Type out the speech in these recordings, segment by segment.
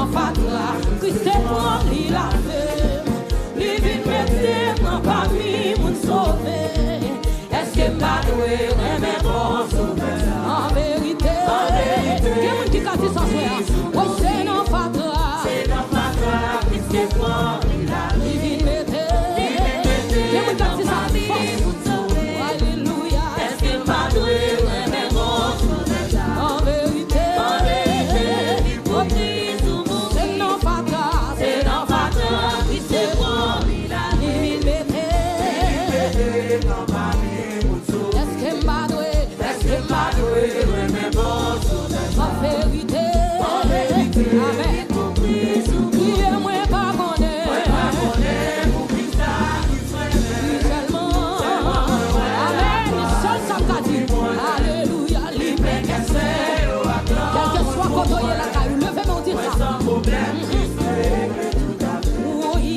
non fatra, Kris c'est pour lui la femme. Lui vient mettre dans parmi mon sauver. Est-ce que m'a doué, mais bon sauveur? En vérité, qui a dit ça frère? Oui, c'est non fatra, Kris c'est pour lui la femme. Lui vient mettre, qui a dit ça? Alléluia. Est-ce que m'a doué, mais bon sauveur? En vérité, c'est non fatra, Kris c'est pour lui la femme. Est-ce que m'a doué, mais bon sauveur? En vérité, amen. Priez moi pas connaître, pour Kris seulement. Amen. Seul ça qu'a dit. Alléluia. Libre quel que soit quand on est la caille, levez mon dire ça. Oui,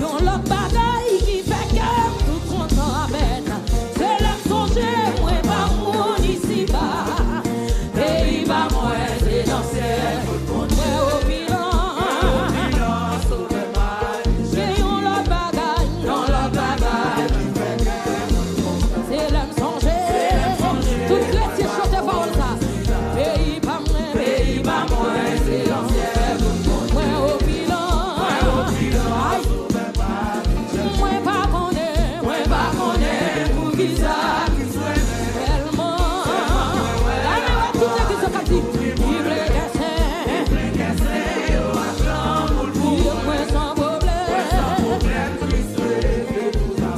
dans le bagaille qui fait que tout content. Amen. C'est le songer, moi pas mon ici bas. Et il va moi c'est dans ciel.